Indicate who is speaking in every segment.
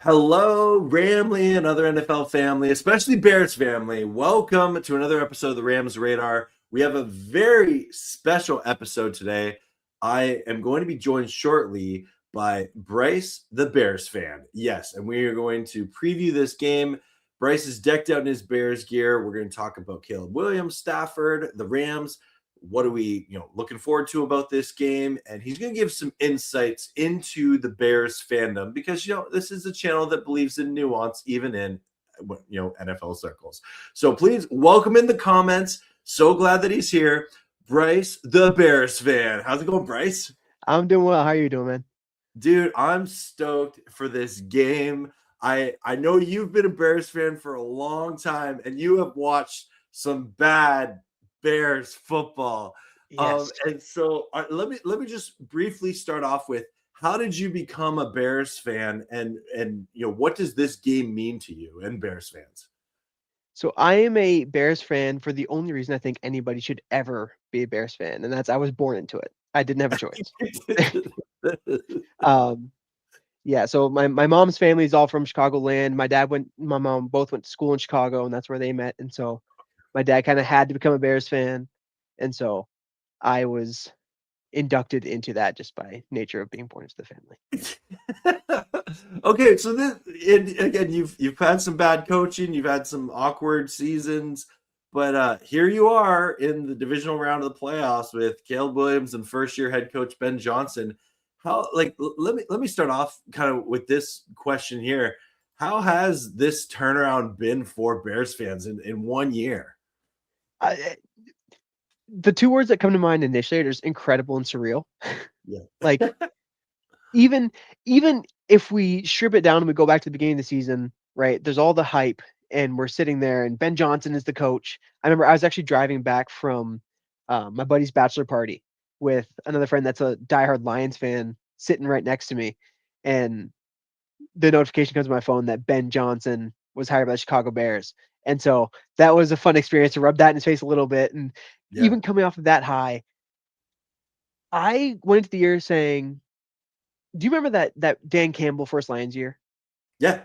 Speaker 1: Hello, Ramley and other NFL family, especially Bears family. Welcome to another episode of the Rams Radar. We have a very special episode today. I am going to be joined shortly by Bryce the Bears Fan. Yes, and we are going to preview this game. Bryce is decked out in his Bears gear. We're going to talk about Caleb Williams, Stafford, the Rams. What are we, looking forward to about this game? And he's going to give some insights into the Bears fandom because this is a channel that believes in nuance, even in NFL circles. So please welcome in the comments. So glad that he's here, Bryce the Bears Fan. How's it going, Bryce?
Speaker 2: I'm doing well. How are you doing, man?
Speaker 1: Dude, I'm stoked for this game. I know you've been a Bears fan for a long time, and you have watched some bad Bears football.
Speaker 2: Yes.
Speaker 1: And so let me just briefly start off with, how did you become a Bears fan, and what does this game mean to you and Bears fans?
Speaker 2: So I am a Bears fan for the only reason I think anybody should ever be a Bears fan, and that's I was born into it. I didn't have a choice. Yeah. So my mom's family is all from Chicagoland. My mom both went to school in Chicago, and that's where they met. And so my dad kind of had to become a Bears fan, and so I was inducted into that just by nature of being born into the
Speaker 1: family. Okay, so again, you've had some bad coaching, you've had some awkward seasons, but here you are in the divisional round of the playoffs with Caleb Williams and first-year head coach Ben Johnson. Let me start off kind of with this question here. How has this turnaround been for Bears fans in 1 year?
Speaker 2: The two words that come to mind initially are just incredible and surreal.
Speaker 1: Yeah.
Speaker 2: Like even if we strip it down and we go back to the beginning of the season, right? There's all the hype and we're sitting there and Ben Johnson is the coach. I remember I was actually driving back from my buddy's bachelor party with another friend that's a diehard Lions fan sitting right next to me. And the notification comes to my phone that Ben Johnson was hired by the Chicago Bears. And so that was a fun experience to rub that in his face a little bit. And even coming off of that high, I went into the year saying, do you remember that Dan Campbell first Lions year?
Speaker 1: Yeah.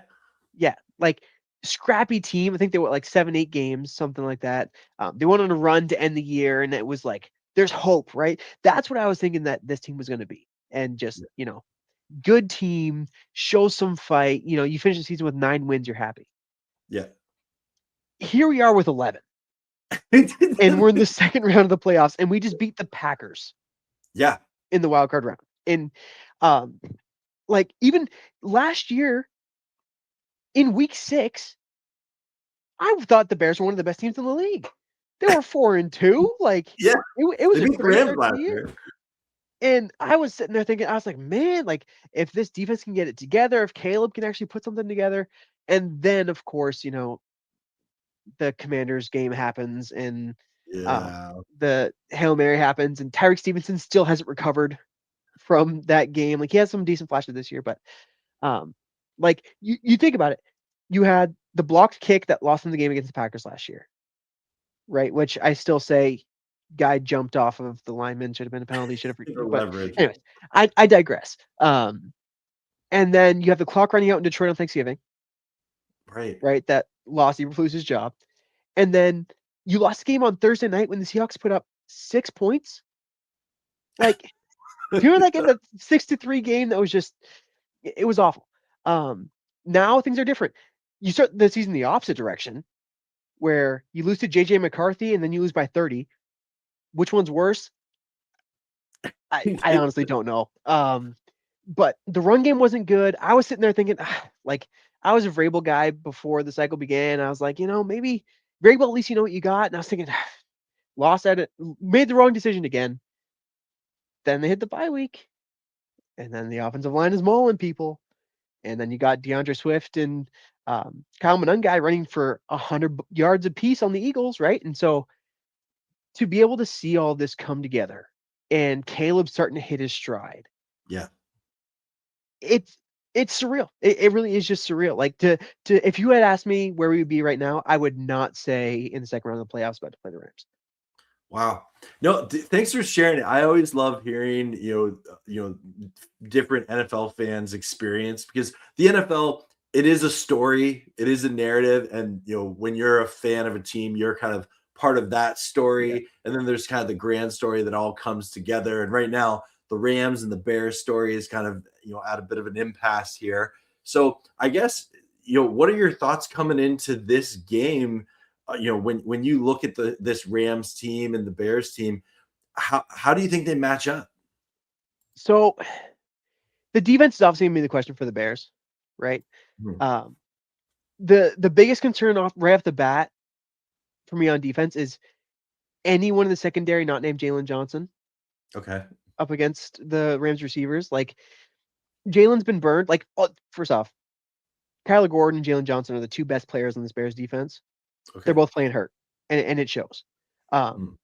Speaker 2: Yeah. Like scrappy team. I think they were like 7-8 games, something like that. They went on a run to end the year, and it was like, there's hope, right? That's what I was thinking that this team was going to be. And just, good team, show some fight. You finish the season with 9 wins, you're happy.
Speaker 1: Yeah.
Speaker 2: Here we are with 11. And we're in the second round of the playoffs, and we just beat the Packers.
Speaker 1: Yeah.
Speaker 2: In the wild card round. And like even last year in week 6, I thought the Bears were one of the best teams in the league. They were 4-2. Like,
Speaker 1: yeah,
Speaker 2: it was a great start to the year. And I was sitting there thinking, I was like, man, like if this defense can get it together, if Caleb can actually put something together, and then of course, the Commanders game happens and the Hail Mary happens, and Tyreek Stevenson still hasn't recovered from that game. Like he has some decent flashes this year, but like you think about it, you had the blocked kick that lost them the game against the Packers last year, right? Which I still say, guy jumped off of the lineman, should have been a penalty, should have. But anyways, I digress. And then you have the clock running out in Detroit on Thanksgiving, right? That lost Eberflus's job, and then you lost the game on Thursday night when the Seahawks put up 6 points. Like. Do you remember that game, the 6-3 game that was just, it was awful. Now things are different. You start the season the opposite direction, where you lose to JJ McCarthy and then you lose by 30. Which one's worse? I honestly don't know. But the run game wasn't good. I was sitting there thinking, like, I was a Vrabel guy before the cycle began. I was like, maybe Vrabel, at least you know what you got. And I was thinking, lost at it, made the wrong decision again. Then they hit the bye week, and then the offensive line is mauling people, and then you got DeAndre Swift and Kyle Monangai running for 100 yards apiece on the Eagles, right? And so to be able to see all this come together, and Caleb starting to hit his stride, it's surreal. It really is just surreal. Like to if you had asked me where we would be right now, I would not say in the second round of the playoffs about to play the Rams.
Speaker 1: Wow. No, thanks for sharing it. I always love hearing, different NFL fans' experience, because the NFL it is a story, it is a narrative, and when you're a fan of a team, you're kind of part of that
Speaker 2: Yeah.
Speaker 1: story, and then there's kind of the grand story that all comes together. And right now, the Rams and the Bears story is kind of at a bit of an impasse here. So I guess what are your thoughts coming into this game? When you look at this Rams team and the Bears team, how do you think they match up?
Speaker 2: So the defense is obviously gonna be the question for the Bears, right?
Speaker 1: Hmm.
Speaker 2: Um, the biggest concern right off the bat for me on defense is anyone in the secondary not named Jalen Johnson
Speaker 1: Okay.
Speaker 2: up against the Rams receivers. Like Jalen's been burned. Like first off, Kyler Gordon and Jalen Johnson are the two best players on this Bears defense. They're
Speaker 1: Okay.
Speaker 2: both playing hurt, and it shows.
Speaker 1: Hmm.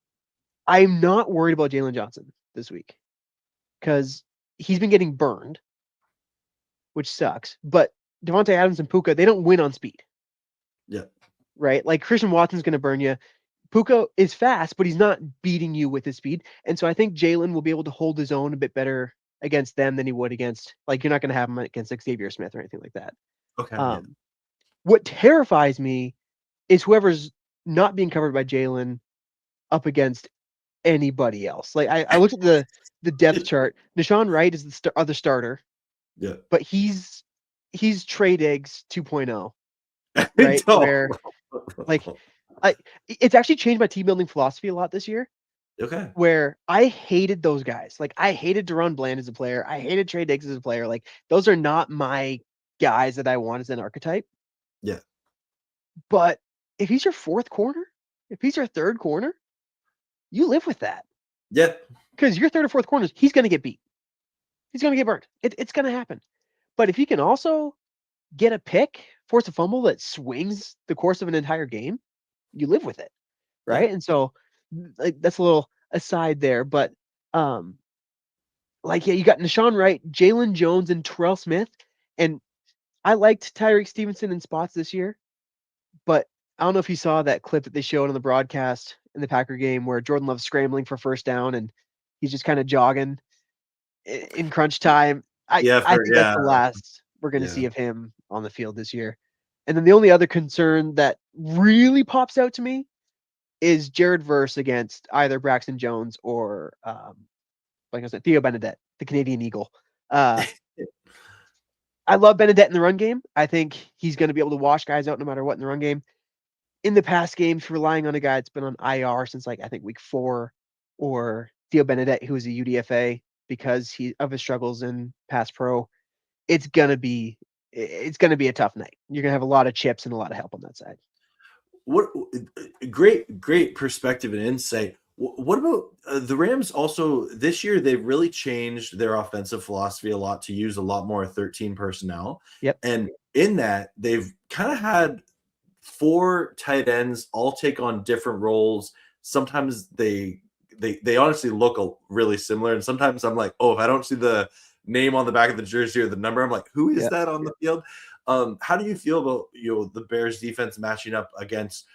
Speaker 2: I'm not worried about Jalen Johnson this week because he's been getting burned, which sucks. But Devontae Adams and Puka, they don't win on speed,
Speaker 1: Yeah.
Speaker 2: right? Like Christian Watson's going to burn you. Puka is fast, but he's not beating you with his speed. And so I think Jalen will be able to hold his own a bit better against them than he would against, like, you're not going to have him against like Xavier Smith or anything like that.
Speaker 1: Okay. Yeah.
Speaker 2: What terrifies me is whoever's not being covered by Jalen up against anybody else. Like I looked at the depth chart. Nashawn Wright is the other starter,
Speaker 1: Yeah.
Speaker 2: but he's trade eggs 2.0, right? Where like it's actually changed my team building philosophy a lot this year.
Speaker 1: Okay.
Speaker 2: Where I hated those guys. Like I hated Deron Bland as a player. I hated Trey Diggs as a player. Like those are not my guys that I want as an archetype.
Speaker 1: Yeah.
Speaker 2: But if he's your fourth corner, if he's your third corner, you live with that.
Speaker 1: Yeah.
Speaker 2: Because your third or fourth corners, he's going to get beat. He's going to get burned. It's going to happen. But if he can also get a pick, force a fumble that swings the course of an entire game, you live with it,
Speaker 1: Yeah.
Speaker 2: right? And so, like, that's a little aside there, but like, yeah, you got Nashawn Wright, Jalen Jones, and Terrell Smith, and I liked Tyreek Stevenson in spots this year, but I don't know if you saw that clip that they showed on the broadcast in the Packer game where Jordan Love's scrambling for first down and he's just kind of jogging in crunch time.
Speaker 1: Yeah.
Speaker 2: I think that's the last we're going to
Speaker 1: Yeah.
Speaker 2: see of him on the field this year. And then the only other concern that really pops out to me is Jared Verse against either Braxton Jones or like I said, Theo Benedette, the Canadian Eagle. I love Benedette in the run game. I think he's going to be able to wash guys out no matter what in the run game. In the past games, relying on a guy that's been on IR since like I think week 4, or Theo Benedette, who is a UDFA because of his struggles in pass pro, it's gonna be a tough night. You're gonna have a lot of chips and a lot of help on that side.
Speaker 1: What great perspective and insight. What about the Rams? Also, this year they've really changed their offensive philosophy a lot to use a lot more 13 personnel,
Speaker 2: Yep.
Speaker 1: and in that they've kind of had 4 tight ends all take on different roles. Sometimes they honestly look really similar, and sometimes I'm like, oh, if I don't see the name on the back of the jersey or the number, I'm like, who is
Speaker 2: Yep.
Speaker 1: that on the field? How do you feel about the Bears defense matching up against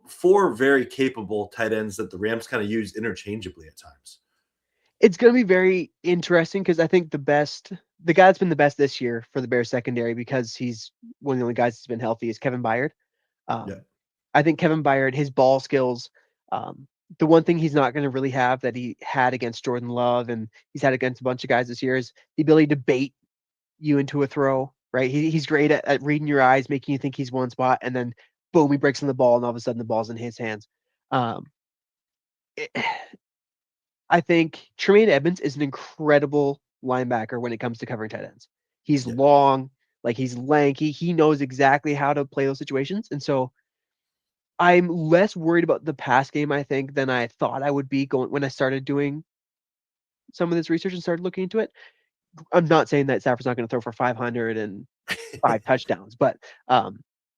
Speaker 1: 4 very capable tight ends that the Rams kind of use interchangeably at times?
Speaker 2: It's gonna be very interesting because I think the guy that's been the best this year for the Bears secondary, because he's one of the only guys that's been healthy, is Kevin Byard.
Speaker 1: Yeah.
Speaker 2: I think Kevin Byard, his ball skills, the one thing he's not going to really have that he had against Jordan Love and he's had against a bunch of guys this year is the ability to bait you into a throw, right? He's great at reading your eyes, making you think he's one spot, and then boom, he breaks on the ball, and all of a sudden the ball's in his hands. Um, it, I think Tremaine Edmonds is an incredible linebacker when it comes to covering tight ends. He's
Speaker 1: Yeah.
Speaker 2: long, like he's lanky. He knows exactly how to play those situations, and so I'm less worried about the pass game, I think, than I thought I would be going when I started doing some of this research and started looking into it. I'm not saying that Stafford's not going to throw for 500 and 5 touchdowns, but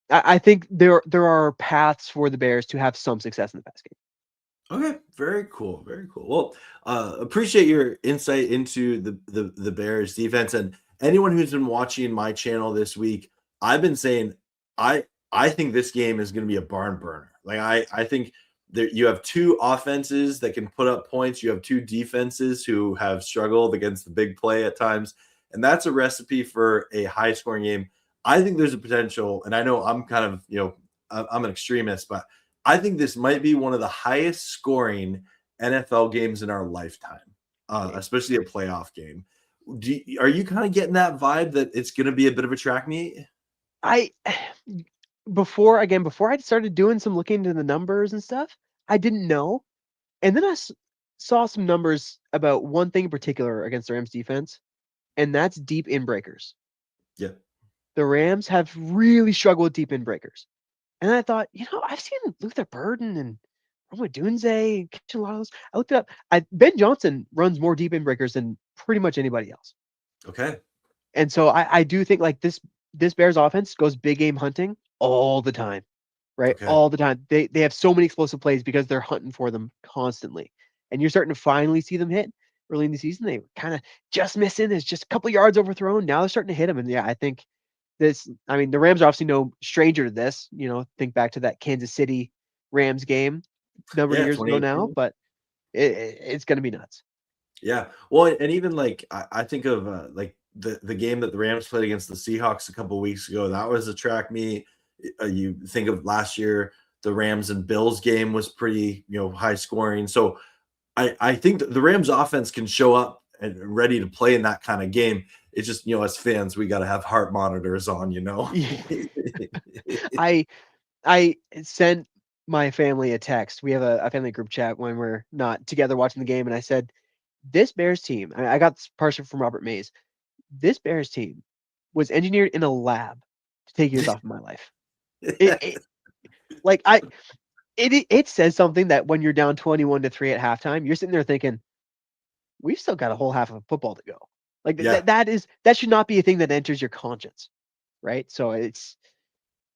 Speaker 2: I think there are paths for the Bears to have some success in the pass game.
Speaker 1: Okay, very cool, very cool. Well, appreciate your insight into the Bears defense, and anyone who's been watching my channel this week. I've been saying I think this game is going to be a barn burner. Like I think there you have 2 offenses that can put up points. You have 2 defenses who have struggled against the big play at times, and that's a recipe for a high scoring game. I think there's a potential, and I know I'm kind of, I'm an extremist, but I think this might be one of the highest scoring NFL games in our lifetime, especially a playoff game. Are you kind of getting that vibe that it's going to be a bit of a track meet?
Speaker 2: I before I started doing some looking into the numbers and stuff, I didn't know. And then saw some numbers about one thing in particular against the Rams defense, and that's deep in breakers.
Speaker 1: Yeah.
Speaker 2: The Rams have really struggled with deep in breakers. And I thought, I've seen Luther Burden and Roma Dunze catching a lot of those. I looked it up. Ben Johnson runs more deep in breakers than pretty much anybody else.
Speaker 1: Okay.
Speaker 2: And so I do think like this Bears offense goes big game hunting all the time, right?
Speaker 1: Okay.
Speaker 2: All the time. They have so many explosive plays because they're hunting for them constantly. And you're starting to finally see them hit. Early in the season, they were kind of just missing. There's just a couple yards overthrown. Now they're starting to hit them. And yeah, I think the Rams are obviously no stranger to this. Think back to that Kansas City Rams game a number of
Speaker 1: Yeah,
Speaker 2: years ago now,
Speaker 1: 2018.
Speaker 2: but it's going to be nuts.
Speaker 1: Yeah. Well, and even like I think of like the game that the Rams played against the Seahawks a couple weeks ago. That was a track meet. You think of last year, the Rams and Bills game was pretty, high scoring. So I think the Rams offense can show up and ready to play in that kind of game. It's just, as fans, we got to have heart monitors on,
Speaker 2: I I sent my family a text. We have a family group chat when we're not together watching the game, and I said, "This Bears team." I got this person from Robert Mays. This Bears team was engineered in a lab to take years off of my life. It like it says something that when you're down 21-3 at halftime, you're sitting there thinking, we've still got a whole half of football to go. Like
Speaker 1: Yeah,
Speaker 2: that should not be a thing that enters your conscience, right? So it's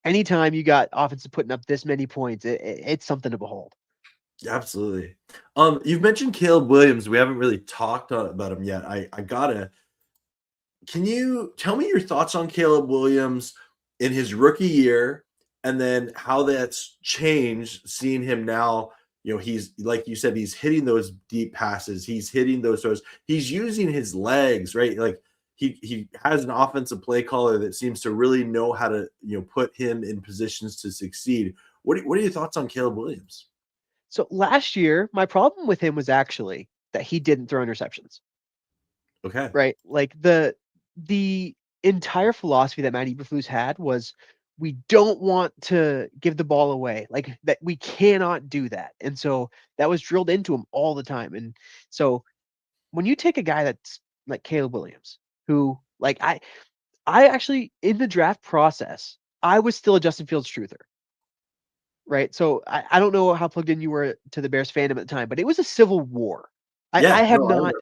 Speaker 2: anytime you got offensive putting up this many points, it's something to behold.
Speaker 1: absolutely. You've mentioned Caleb Williams. We haven't really talked about him yet. I gotta. Can you tell me your thoughts on Caleb Williams in his rookie year, and then how that's changed seeing him now? He's like you said, he's hitting those deep passes, he's hitting those throws, he's using his legs, right? Like he has an offensive play caller that seems to really know how to put him in positions to succeed. What are your thoughts on Caleb Williams?
Speaker 2: So last year, my problem with him was actually that he didn't throw interceptions.
Speaker 1: Okay.
Speaker 2: Right? Like the entire philosophy that Matt Eberflus had was we don't want to give the ball away. Like that we cannot do that. And so that was drilled into him all the time. And so when you take a guy that's like Caleb Williams, who like I actually in the draft process, I was still a Justin Fields truther. Right. So I don't know how plugged in you were to the Bears fandom at the time, but it was a civil war. I, I
Speaker 1: Yeah,
Speaker 2: have
Speaker 1: no, I
Speaker 2: not
Speaker 1: remember.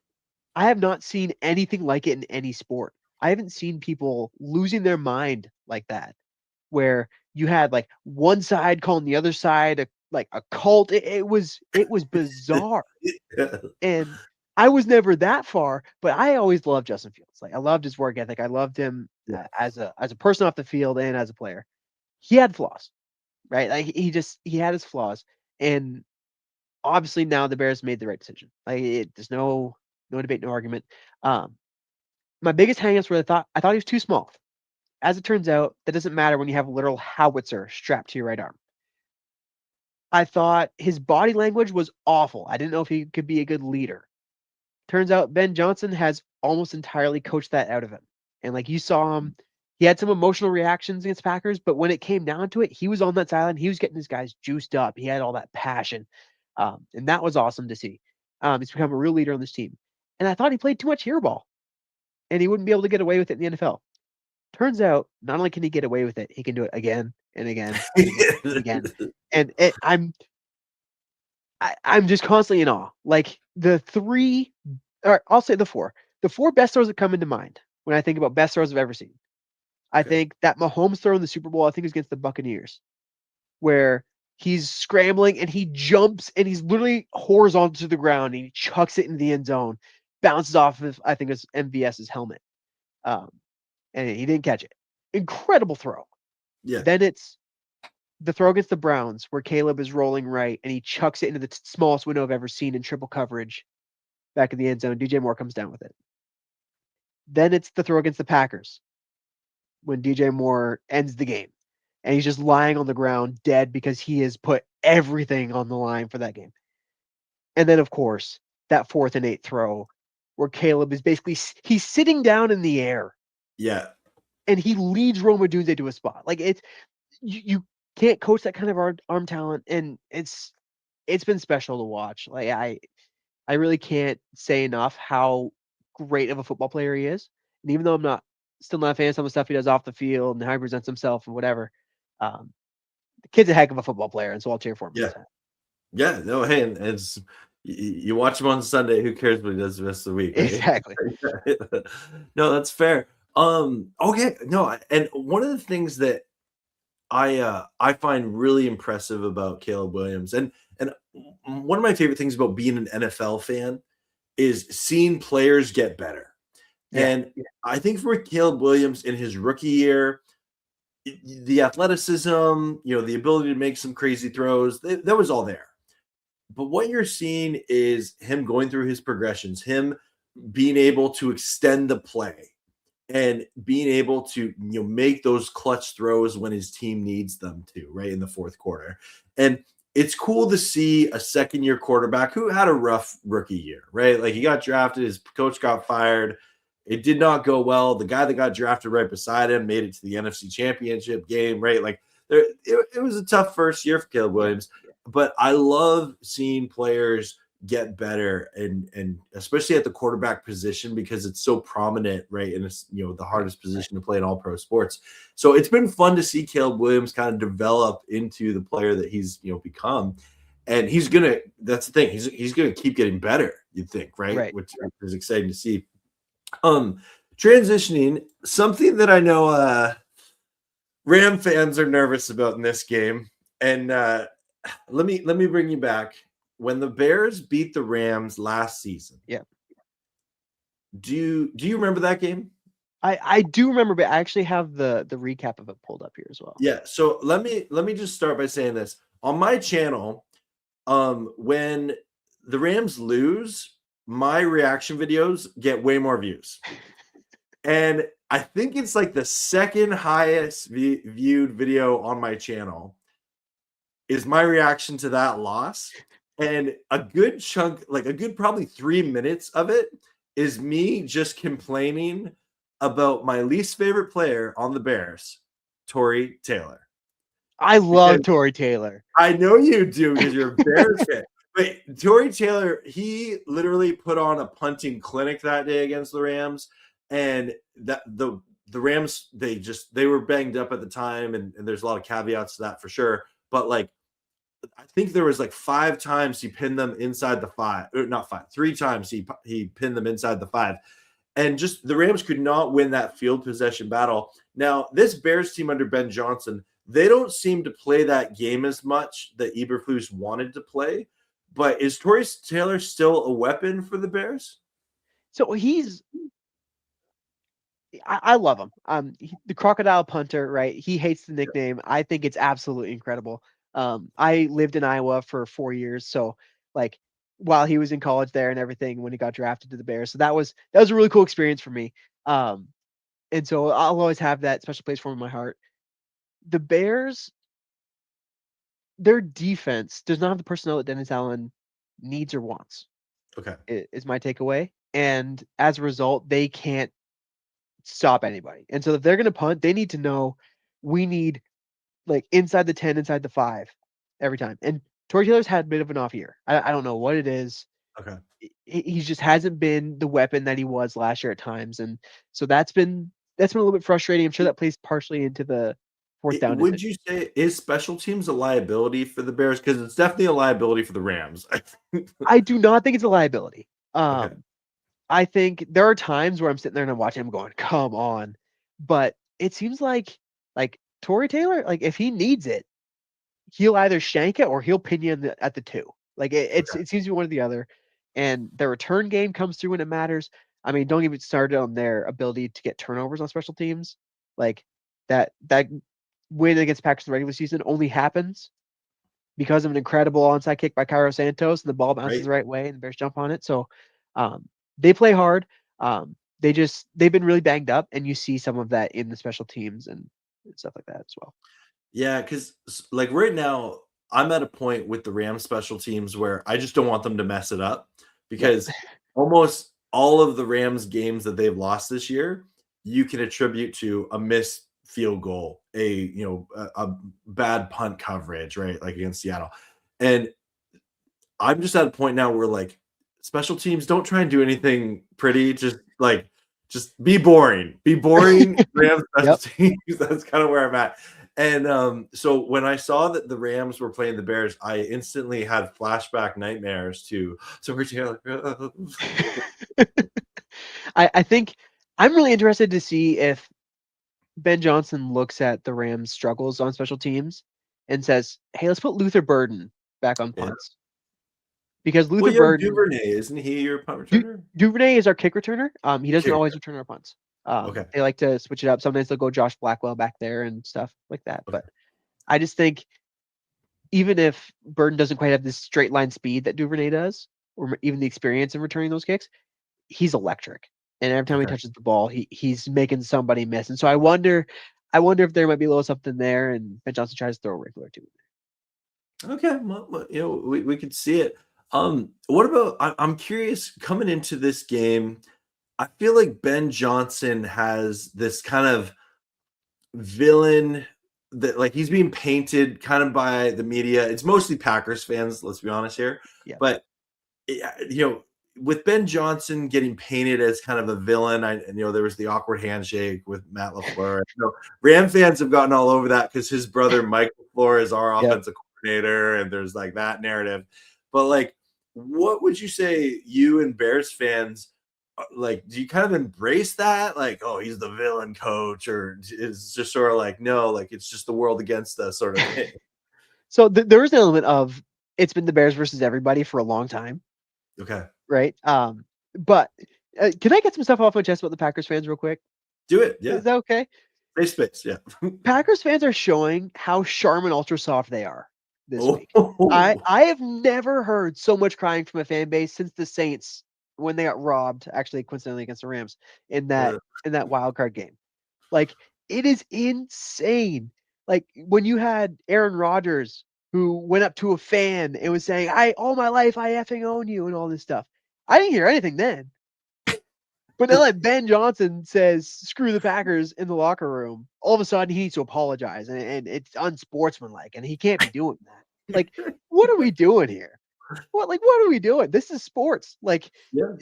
Speaker 2: I have not seen anything like it in any sport. I haven't seen people losing their mind like that, where you had like one side calling the other side like a cult. It was bizarre, and I was never that far, but I always loved Justin Fields. Like I loved his work ethic. I loved him
Speaker 1: Yeah.
Speaker 2: as a person off the field and as a player. He had flaws, right? Like he had his flaws, and obviously now the Bears made the right decision. Like there's no debate, no argument. Um, my biggest hangups were I thought he was too small. As it turns out, that doesn't matter when you have a literal howitzer strapped to your right arm. I thought his body language was awful. I didn't know if he could be a good leader. Turns out Ben Johnson has almost entirely coached that out of him. And like you saw him, he had some emotional reactions against Packers, but when it came down to it, he was on that sideline. He was getting his guys juiced up. He had all that passion. And that was awesome to see. He's become a real leader on this team. And I thought he played too much hero ball and he wouldn't be able to get away with it in the NFL. Turns out, not only can he get away with it, he can do it again and again and again and again. And I'm just constantly in awe. Like the three, or I'll say the four. The four best throws that come into mind when I think about best throws I've ever seen. I
Speaker 1: Okay.
Speaker 2: think that Mahomes throw in the Super Bowl, I think is against the Buccaneers, where he's scrambling and he jumps and he's literally horizontal to the ground and he chucks it into the end zone, bounces off of I think it's MVS's helmet. Um, and he didn't catch it. Incredible throw.
Speaker 1: Yeah.
Speaker 2: Then it's the throw against the Browns where Caleb is rolling right and he chucks it into the smallest window I've ever seen in triple coverage back in the end zone. DJ Moore comes down with it. Then it's the throw against the Packers when DJ Moore ends the game, and he's just lying on the ground dead because he has put everything on the line for that game. And then, of course, that 4th and 8 throw where Caleb is basically he's sitting down in the air
Speaker 1: Yeah.
Speaker 2: and he leads Rome Odunze to a spot. Like it's you can't coach that kind of arm talent, and it's been special to watch. Like I really can't say enough how great of a football player he is. And even though I'm still not a fan of some of the stuff he does off the field and how he presents himself and whatever, the kid's a heck of a football player, and so I'll cheer for him.
Speaker 1: Yeah. Yeah. No, hey, and it's you watch him on Sunday. Who cares what he does the rest of the week? Right?
Speaker 2: Exactly.
Speaker 1: No, that's fair. Okay. No, and one of the things that I find really impressive about Caleb Williams, and one of my favorite things about being an NFL fan is seeing players get better.
Speaker 2: Yeah.
Speaker 1: And I think for Caleb Williams in his rookie year, the athleticism, the ability to make some crazy throws, that was all there. But what you're seeing is him going through his progressions, him being able to extend the play and being able to make those clutch throws when his team needs them to, right, in the fourth quarter. And it's cool to see a second-year quarterback who had a rough rookie year, right? Like he got drafted, his coach got fired. It did not go well. The guy that got drafted right beside him made it to the NFC Championship game, right? Like it was a tough first year for Caleb Williams. But I love seeing players get better and especially at the quarterback position because it's so prominent, right? And it's the hardest position to play in all pro sports. So it's been fun to see Caleb Williams kind of develop into the player that he's become. And that's the thing, he's gonna keep getting better, you'd think, right? Which is exciting to see. Transitioning, something that I know Ram fans are nervous about in this game. And let me bring you back. When the Bears beat the Rams last season, do you remember that game?
Speaker 2: I do remember, but I actually have the recap of it pulled up here as well.
Speaker 1: Yeah. So let me just start by saying this. On my channel, when the Rams lose, my reaction videos get way more views. And I think it's like the second highest viewed video on my channel is my reaction to that loss. And a good chunk, like a good probably 3 minutes of it is me just complaining about my least favorite player on the Bears, Tory Taylor.
Speaker 2: I love Tory Taylor.
Speaker 1: I know you do because you're a Bears fan. But Tory Taylor, he literally put on a punting clinic that day against the Rams. And that the Rams, they were banged up at the time, and there's a lot of caveats to that for sure. But like I think there was like 5 times he pinned them inside the 5, or not 5, 3 times he pinned them inside the 5. And just the Rams could not win that field possession battle. Now, this Bears team under Ben Johnson, they don't seem to play that game as much that Eberflus wanted to play. But is Tory Taylor still a weapon for the Bears?
Speaker 2: So I love him. The crocodile punter, right? He hates the nickname. I think it's absolutely incredible. I lived in Iowa for 4 years, so like while he was in college there and everything when he got drafted to the Bears. So that was a really cool experience for me. And so I'll always have that special place for him in my heart. The Bears, their defense does not have the personnel that Dennis Allen needs or wants.
Speaker 1: Okay.
Speaker 2: Is my takeaway. And as a result, they can't stop anybody. And so if they're going to punt, they need to know we need like inside the 10, inside the 5 every time. And Tory Taylor's had a bit of an off year. I don't know what it is.
Speaker 1: Okay.
Speaker 2: He just hasn't been the weapon that he was last year at times. And so that's been a little bit frustrating. I'm sure that plays partially into the fourth down.
Speaker 1: Would you say is special teams a liability for the Bears? Because it's definitely a liability for the Rams.
Speaker 2: I do not think it's a liability.
Speaker 1: Okay.
Speaker 2: I think there are times where I'm sitting there and I'm watching him going, come on. But it seems like Tory Taylor, like if he needs it, he'll either shank it or he'll pin you at the 2. Like it seems to be one or the other. And the return game comes through when it matters. I mean, don't even start on their ability to get turnovers on special teams. Like that win against Packers in the regular season only happens because of an incredible onside kick by Cairo Santos and the ball bounces the right way and the Bears jump on it. So they play hard. they've been really banged up, and you see some of that in the special teams and stuff like that as well.
Speaker 1: Yeah, because like right now, I'm at a point with the Rams special teams where I just don't want them to mess it up
Speaker 2: Yep.
Speaker 1: because almost all of the Rams games that they've lost this year, you can attribute to a missed field goal, a bad punt coverage, right? Like against Seattle. And I'm just at a point now where like special teams don't try and do anything pretty, just be boring. Be boring, Rams special
Speaker 2: Yep.
Speaker 1: teams. That's kind of where I'm at. And so when I saw that the Rams were playing the Bears, I instantly had flashback nightmares to
Speaker 2: I think I'm really interested to see if Ben Johnson looks at the Rams' struggles on special teams and says, "Hey, let's put Luther Burden back on
Speaker 1: yeah.
Speaker 2: punts." Because
Speaker 1: Well,
Speaker 2: Luther
Speaker 1: you have
Speaker 2: Burden
Speaker 1: Duvernay, isn't he your punt returner?
Speaker 2: Duvernay is our kick returner. He doesn't
Speaker 1: Kicker.
Speaker 2: always return our punts.
Speaker 1: Okay.
Speaker 2: They like to switch it up. Sometimes they'll go Josh Blackwell back there and stuff like that.
Speaker 1: Okay.
Speaker 2: But I just think even if Burden doesn't quite have this straight line speed that Duvernay does, or even the experience in returning those kicks, he's electric. And every time he
Speaker 1: Okay.
Speaker 2: touches the ball, he's making somebody miss. And so I wonder if there might be a little something there, and Ben Johnson tries to throw a wrinkler too.
Speaker 1: Okay. Well, we could see it. What about I'm curious coming into this game. I feel like Ben Johnson has this kind of villain that like he's being painted kind of by the media. It's mostly Packers fans, let's be honest here.
Speaker 2: Yeah.
Speaker 1: But with Ben Johnson getting painted as kind of a villain, there was the awkward handshake with Matt LaFleur. Ram fans have gotten all over that because his brother Mike LaFleur is our
Speaker 2: Yep.
Speaker 1: offensive coordinator, and there's like that narrative. But like, what would you say you and Bears fans like? Do you kind of embrace that? Like, oh, he's the villain coach, or is just sort of like, no, like it's just the world against us sort of thing?
Speaker 2: So there is an element of it's been the Bears versus everybody for a long time,
Speaker 1: Okay,
Speaker 2: right? But can I get some stuff off my chest about the Packers fans real quick?
Speaker 1: do it. Yeah,
Speaker 2: Is that okay?
Speaker 1: space. Yeah.
Speaker 2: Packers fans are showing how Charmin Ultra Soft they are this week. I
Speaker 1: Oh,
Speaker 2: I have never heard so much crying from a fan base since the Saints when they got robbed, actually coincidentally against the Rams in that wild card game. Like it is insane. Like when you had Aaron Rodgers who went up to a fan and was saying, "I all my life I effing own you" and all this stuff. I didn't hear anything then. But now that Ben Johnson says "screw the Packers" in the locker room, all of a sudden he needs to apologize, and it's unsportsmanlike, and he can't be doing that. Like, what are we doing here? What are we doing? This is sports. Like,
Speaker 1: yeah.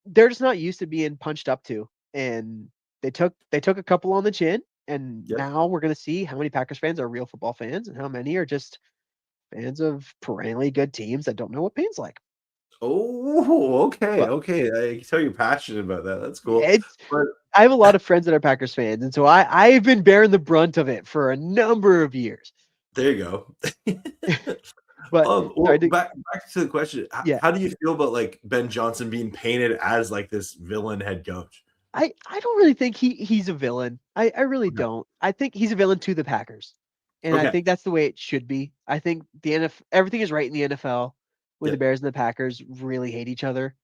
Speaker 2: they're just not used to being punched up to, and they took a couple on the chin, and
Speaker 1: Yep.
Speaker 2: now we're gonna see how many Packers fans are real football fans, and how many are just fans of perennially good teams that don't know what pain's like.
Speaker 1: Oh, okay,
Speaker 2: But
Speaker 1: okay. I can tell you're passionate about that. That's cool.
Speaker 2: it's
Speaker 1: But
Speaker 2: I have a lot of friends that are Packers fans, and so I've been bearing the brunt of it for a number of years.
Speaker 1: there you go.
Speaker 2: But sorry,
Speaker 1: Well, back to the question.
Speaker 2: yeah,
Speaker 1: How do you feel about like Ben Johnson being painted as like this villain head coach?
Speaker 2: I don't really think he's a villain. I really
Speaker 1: Okay.
Speaker 2: don't. I think he's a villain to the Packers, and I
Speaker 1: Okay.
Speaker 2: think that's the way it should be. I think the NFL, everything is right in the NFL when the
Speaker 1: Yep.
Speaker 2: Bears and the Packers really hate each other.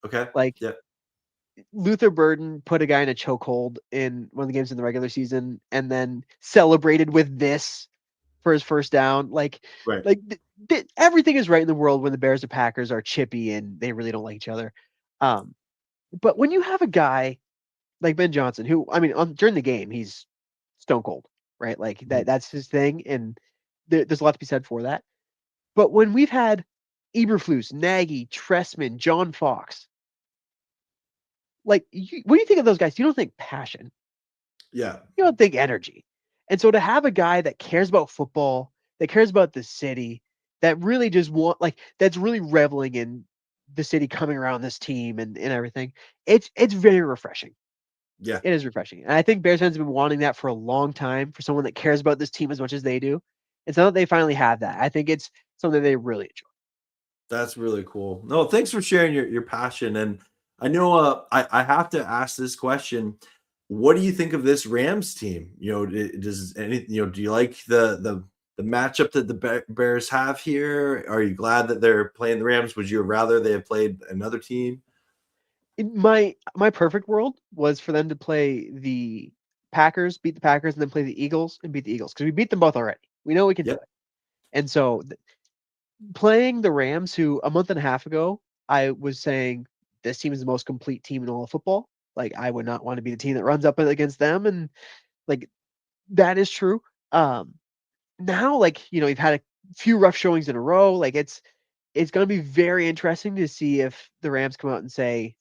Speaker 1: Okay.
Speaker 2: Like
Speaker 1: Yep.
Speaker 2: Luther Burden put a guy in a chokehold in one of the games in the regular season, and then celebrated with this for his first down.
Speaker 1: Right.
Speaker 2: Everything is right in the world when the Bears and Packers are chippy and they really don't like each other. Um, but when you have a guy like Ben Johnson, who I mean, during the game he's stone cold, right? Like
Speaker 1: Mhm.
Speaker 2: that's his thing, and there's a lot to be said for that. But when we've had Eberflus, Nagy, Tressman, John Fox, when you think of those guys, you don't think passion,
Speaker 1: Yeah.
Speaker 2: you don't think energy. And so to have a guy that cares about football, that cares about the city, that really just that's really reveling in the city coming around this team and everything, it's very refreshing.
Speaker 1: Yeah.
Speaker 2: It is refreshing. And I think Bears fans have been wanting that for a long time for someone that cares about this team as much as they do. It's not that they finally have that. I think it's something they really enjoy.
Speaker 1: That's really cool. No, thanks for sharing your passion. And I know I have to ask this question. What do you think of this Rams team? Does any do you like the matchup that the Bears have here? Are you glad that they're playing the Rams? Would you rather they have played another team?
Speaker 2: In my perfect world was for them to play the Packers, beat the Packers, and then play the Eagles and beat the Eagles because we beat them both already. We know we can do
Speaker 1: Yep.
Speaker 2: it. And so playing the Rams, who a month and a half ago I was saying this team is the most complete team in all of football. Like I would not want to be the team that runs up against them, and like that is true. Um, Now, like you've had a few rough showings in a row. Like it's going to be very interesting to see if the Rams come out and say,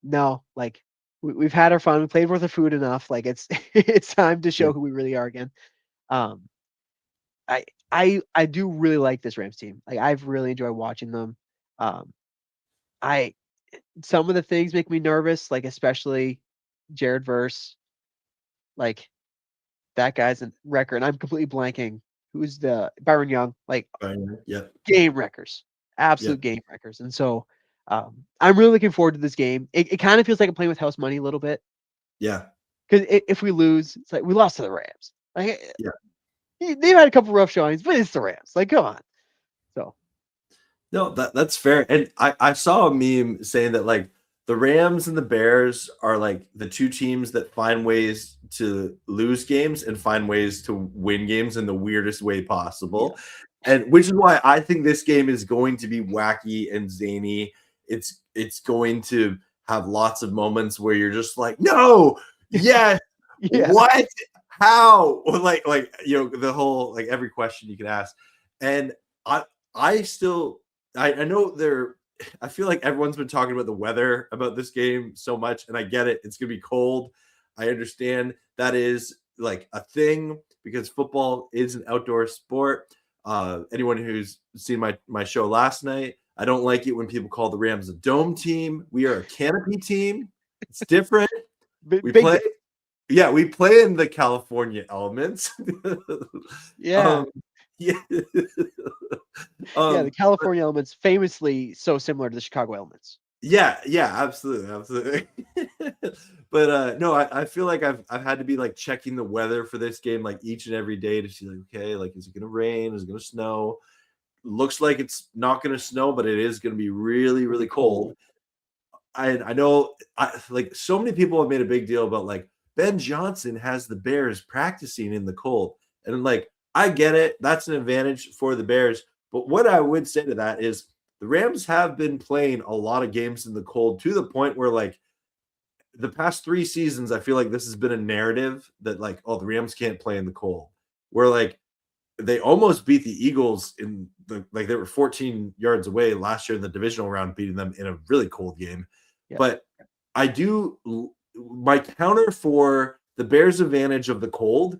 Speaker 2: no, like we've had our fun, we played worth of food enough. Like it's it's time to
Speaker 1: Yeah.
Speaker 2: show who we really are again. Um, I do really like this Rams team. Like I've really enjoyed watching them. Um, I Some of the things make me nervous, like especially Jared Verse. Like that guy's a wrecker, and I'm completely blanking. Who's the Byron Young? Like
Speaker 1: Yep.
Speaker 2: game wreckers, absolute
Speaker 1: Yep.
Speaker 2: game wreckers. And so I'm really looking forward to this game. It kind of feels like I'm playing with house money a little bit
Speaker 1: Yeah.
Speaker 2: because if we lose, it's like we lost to the Rams. Like
Speaker 1: Yeah.
Speaker 2: they've had a couple rough showings, but it's the Rams. Like come on. So
Speaker 1: No, that's fair. And I saw a meme saying that like the Rams and the Bears are like the two teams that find ways to lose games and find ways to win games in the weirdest way
Speaker 2: yeah,
Speaker 1: possible. And which is why I think this game is going to be wacky and zany. It's going to have lots of moments where you're just like, no, yes,
Speaker 2: yeah,
Speaker 1: what? How? Like the whole like every question you can ask. And I I still I know I feel like everyone's been talking about the weather about this game so much, and I get it. It's gonna be cold. I understand that is like a thing because football is an outdoor sport. Anyone who's seen my show last night, I don't like it when people call the Rams a dome team. We are a canopy team. It's different. We
Speaker 2: big
Speaker 1: play,
Speaker 2: difference.
Speaker 1: yeah, we play in the California elements.
Speaker 2: Yeah,
Speaker 1: um, yeah.
Speaker 2: yeah. The
Speaker 1: um,
Speaker 2: California elements famously so similar to the Chicago elements.
Speaker 1: Yeah, yeah, absolutely, absolutely. But no, I feel like I've had to be like checking the weather for this game like each and every day to see like, okay, like is it gonna rain? Is it gonna snow? Looks like it's not gonna snow, but it is gonna be really,
Speaker 2: It'll be
Speaker 1: really
Speaker 2: cold.
Speaker 1: cold. I know like so many people have made a big deal about like Ben Johnson has the Bears practicing in the cold. And like I get it, that's an advantage for the Bears. But what I would say to that is the Rams have been playing a lot of games in the cold to the point where like the past 3 seasons, I feel like this has been a narrative that like, oh, the Rams can't play in the cold. Where like they almost beat the Eagles in the like they were 14 yards away last year in the divisional round, beating them in a really cold game.
Speaker 2: Yeah.
Speaker 1: But I do my counter for the Bears' advantage of the cold.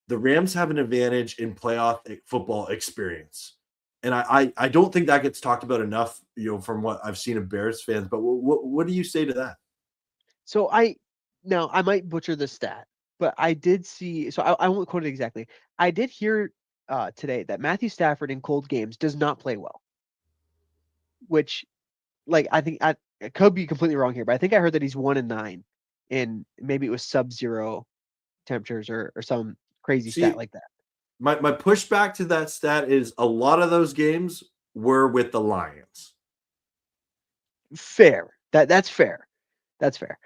Speaker 1: The Rams have an advantage in playoff football experience, and I don't think that gets talked about enough. From what I've seen of Bears fans. But what do you say to that?
Speaker 2: So now I might butcher the stat, but I did see. So I won't quote it exactly. I did hear today that Matthew Stafford in cold games does not play well, which like I could be completely wrong here, but I think I heard that he's 1-9 and maybe it was sub-zero temperatures or some crazy stat
Speaker 1: See,
Speaker 2: like that.
Speaker 1: my pushback to that stat is a lot of those games were with the Lions.
Speaker 2: Fair. That's fair. That's fair.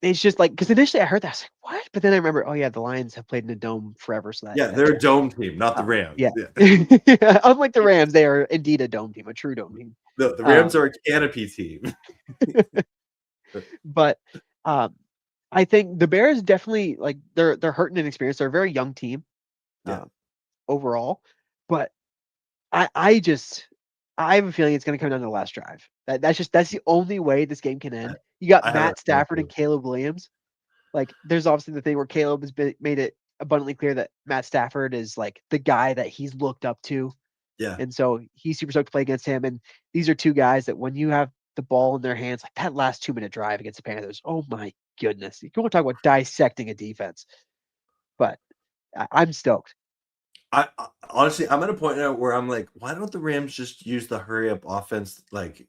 Speaker 2: It's just like because initially I heard that I was like, what? But then I remember, oh yeah, the Lions have played in a dome forever, so
Speaker 1: Yeah,
Speaker 2: that
Speaker 1: they're a
Speaker 2: checks.
Speaker 1: dome team, not the Rams.
Speaker 2: Yeah.
Speaker 1: Yeah.
Speaker 2: Yeah. Unlike the Rams, they are indeed a dome team, a true dome team.
Speaker 1: The Rams
Speaker 2: Um,
Speaker 1: are a canopy team.
Speaker 2: but um, I think the Bears definitely like they're hurting in experience. They're a very young team
Speaker 1: Yeah.
Speaker 2: um, overall, but I have a feeling it's going to come down to the last drive. That's the only way this game can
Speaker 1: I
Speaker 2: end. You got
Speaker 1: I have a
Speaker 2: Matt
Speaker 1: feeling
Speaker 2: Stafford and
Speaker 1: too.
Speaker 2: Caleb Williams. Like, there's obviously the thing where Caleb has made it abundantly clear that Matt Stafford is like the guy that he's looked up to,
Speaker 1: Yeah.
Speaker 2: and so he's super stoked to play against him. And these are two guys that when you have the ball in their hands, like that last 2 minute drive against the Panthers, oh my goodness, you want to talk about dissecting a defense. But I'm stoked.
Speaker 1: I honestly, I'm at a point now where I'm like, why don't the Rams just use the hurry up offense like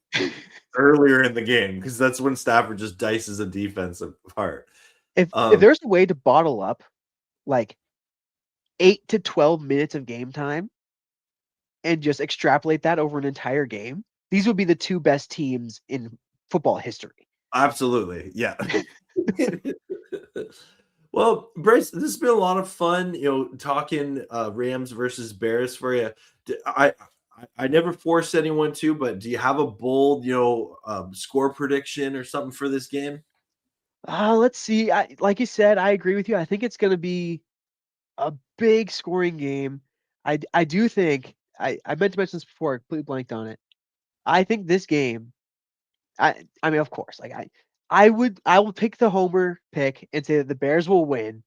Speaker 1: earlier in the game? Because that's when Stafford just dices a defense apart.
Speaker 2: If
Speaker 1: Um,
Speaker 2: there's a way to bottle up like 8 to 12 minutes of game time and just extrapolate that over an entire game, these would be the two best teams in football history.
Speaker 1: Absolutely. Yeah. Well, Bryce, this has been a lot of fun, talking Rams versus Bears for you. I never force anyone to, but do you have a bold, score prediction or something for this game?
Speaker 2: Let's see. Like you said, I agree with you. I think it's going to be a big scoring game. I do think I meant to mention this before. I completely blanked on it. I think this game. I mean, of course, like I will pick the homer pick and say that the Bears will win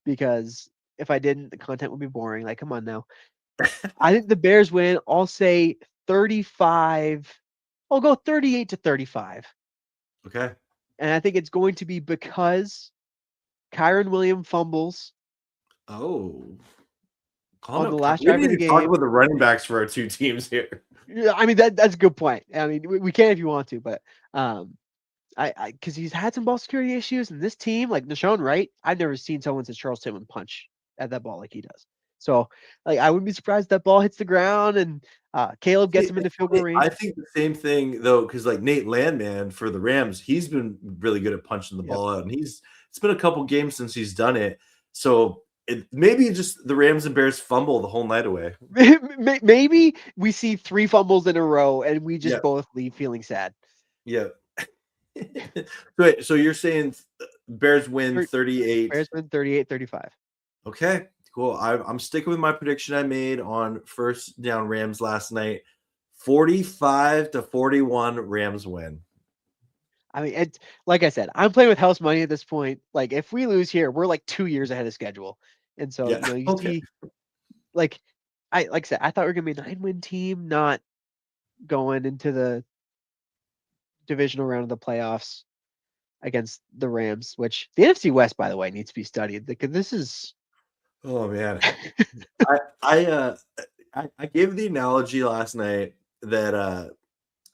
Speaker 2: because if I didn't, the content would be boring. Like, come on now. I think the Bears win. I'll say 35. I'll go 38-35.
Speaker 1: Okay.
Speaker 2: And I think it's going to be because Kyron Williams fumbles
Speaker 1: Oh, calm
Speaker 2: on the
Speaker 1: down.
Speaker 2: last
Speaker 1: We
Speaker 2: drive
Speaker 1: need
Speaker 2: of the
Speaker 1: to talk
Speaker 2: game.
Speaker 1: about the running backs for our two teams here.
Speaker 2: Yeah, I mean that's a good point. I mean we can if you want to, but um I because he's had some ball security issues, and this team, like Deshaun Wright, I've never seen someone since Charles Tillman punch at that ball like he does. So like I wouldn't be surprised if that ball hits the ground and Caleb gets
Speaker 1: See,
Speaker 2: him into
Speaker 1: it's
Speaker 2: field goal
Speaker 1: funny, I
Speaker 2: range.
Speaker 1: think the same thing though, because like Nate Landman for the Rams, he's been really good at punching the
Speaker 2: Yep.
Speaker 1: ball out, and it's been a couple games since he's done it. So maybe just the Rams and Bears fumble the whole night away.
Speaker 2: Maybe we see 3 fumbles in a row and we
Speaker 1: Yeah,
Speaker 2: just both leave feeling sad.
Speaker 1: yeah. So you're saying Bears win
Speaker 2: Thir-
Speaker 1: 38.
Speaker 2: Bears win 38-35.
Speaker 1: Okay, cool. I'm sticking with my prediction I made on first down Rams last night. 45-41 Rams win.
Speaker 2: I mean, it's like I said, I'm playing with house money at this point. Like, if we lose here, we're like 2 years ahead of schedule. And so,
Speaker 1: Yeah.
Speaker 2: you
Speaker 1: Okay.
Speaker 2: see, like, like I said, I thought we were gonna be a 9-win team, not going into the divisional round of the playoffs against the Rams. Which the NFC West, by the way, needs to be studied because this is.
Speaker 1: Oh man. I I uh I gave the analogy last night that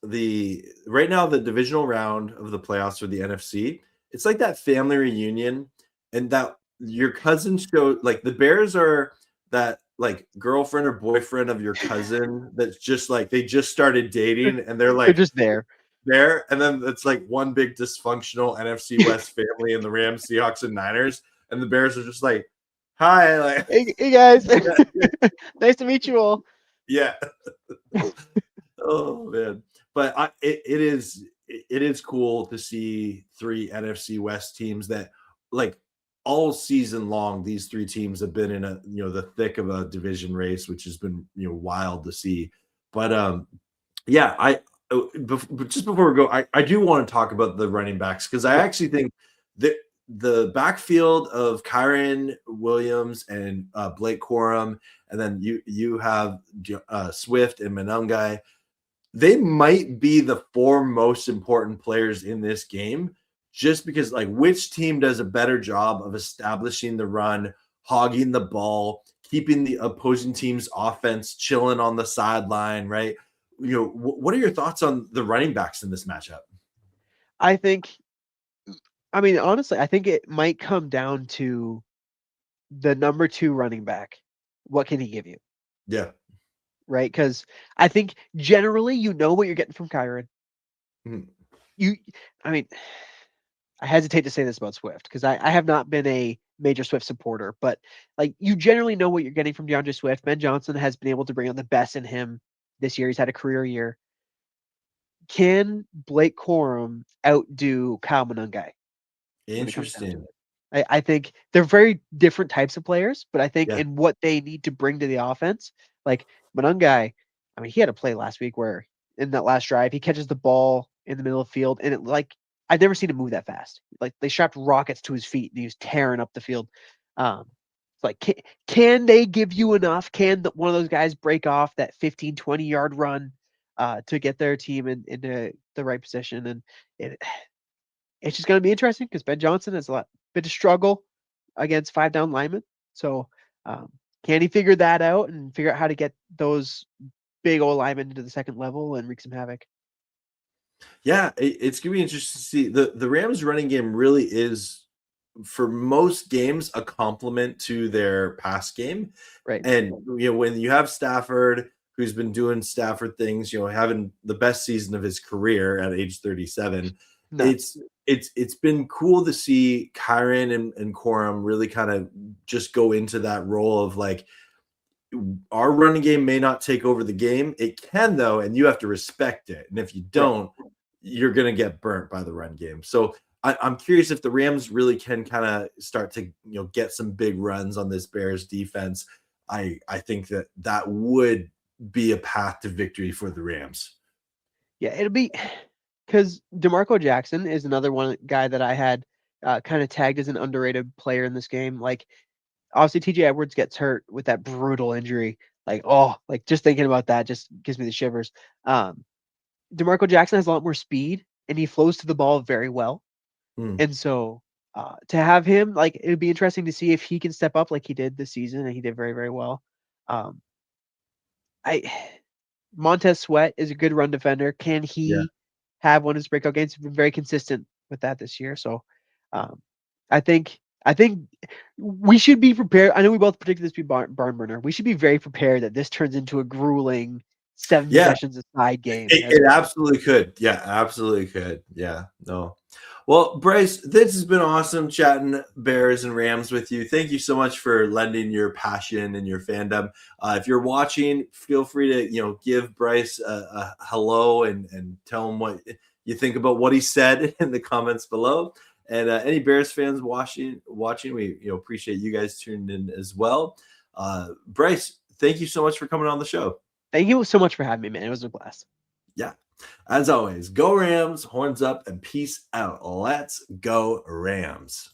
Speaker 1: the right now the divisional round of the playoffs for the NFC, it's like that family reunion, and that your cousin showed like the Bears are that like girlfriend or boyfriend of your cousin that's just like they just started dating and they're
Speaker 2: They're
Speaker 1: like
Speaker 2: just there.
Speaker 1: there, and then it's like one big dysfunctional NFC West family in the Rams, Seahawks, and Niners, and the Bears are just like, hi, like
Speaker 2: Hey guys, nice to meet you all.
Speaker 1: yeah. Oh man, but it is cool to see three NFC West teams that like all season long. These three teams have been in the thick of a division race, which has been wild to see. But yeah, just before we go, I do want to talk about the running backs because I
Speaker 2: Yeah,
Speaker 1: actually think that the backfield of Kyron Williams and Blake Corum, and then you have Swift and Monangai, they might be the four most important players in this game just because like which team does a better job of establishing the run, hogging the ball, keeping the opposing team's offense chilling on the sideline, right? What are your thoughts on the running backs in this matchup?
Speaker 2: I think. I mean, honestly, I think it might come down to the number 2 running back. What can he give you?
Speaker 1: Yeah.
Speaker 2: Right? Because I think generally you know what you're getting from Kyron.
Speaker 1: Mhm.
Speaker 2: You, I mean, I hesitate to say this about Swift because I have not been a major Swift supporter, but like you generally know what you're getting from DeAndre Swift. Ben Johnson has been able to bring out the best in him this year. He's had a career year. Can Blake Corum outdo Kyle Monangai when it comes down to
Speaker 1: Interesting.
Speaker 2: it? I think they're very different types of players, but I think
Speaker 1: Yeah.
Speaker 2: in what they need to bring to the offense, like Monangai, I mean, he had a play last week where in that last drive, he catches the ball in the middle of the field, and it like I've never seen him move that fast. Like they strapped rockets to his feet, and he was tearing up the field. It's like, can they give you enough? Can one of those guys break off that 15, 20-yard run to get their team into the right position? And it, it's just going to be interesting because Ben Johnson has a lot bit of struggle against 5 down linemen. So can he figure that out and figure out how to get those big old linemen into the second level and wreak some havoc?
Speaker 1: Yeah, it's gonna be interesting to see. The Rams running game really is for most games a complement to their pass game.
Speaker 2: Right.
Speaker 1: And when you have Stafford, who's been doing Stafford things, having the best season of his career at age 37,
Speaker 2: None.
Speaker 1: It's been cool to see Kyron and Corum really kind of just go into that role of like, our running game may not take over the game. It can though, and you have to respect it. And if you
Speaker 2: Right.
Speaker 1: don't, you're going to get burnt by the run game. So I'm curious if the Rams really can kind of start to get some big runs on this Bears defense. I think that would be a path to victory for the Rams.
Speaker 2: Yeah, it'll be because DeMarco Jackson is another one guy that I had kind of tagged as an underrated player in this game. Like, obviously, TJ Edwards gets hurt with that brutal injury. Like, oh, like just thinking about that just gives me the shivers. DeMarco Jackson has a lot more speed and he flows to the ball very well.
Speaker 1: Mm.
Speaker 2: And so to have him, like, it would be interesting to see if he can step up like he did this season, and he did very, very well. Um, I Montez Sweat is a good run defender. Can
Speaker 1: Yeah.
Speaker 2: he have one of his breakout games? He's been very consistent with that this year. So I think we should be prepared. I know we both predicted this to be barn burner. We should be very prepared that this turns into a grueling 7
Speaker 1: Yeah.
Speaker 2: possessions aside game.
Speaker 1: It absolutely could. Yeah, absolutely could. Yeah, no. Well, Bryce, this has been awesome chatting Bears and Rams with you. Thank you so much for lending your passion and your fandom. If you're watching, feel free to give Bryce a hello and tell him what you think about what he said in the comments below. And any Bears fans watching, we appreciate you guys tuning in as well. Bryce, thank you so much for coming on the show.
Speaker 2: Thank you so much for having me, man. It was a blast.
Speaker 1: Yeah. As always, go Rams, horns up, and peace out. Let's go Rams.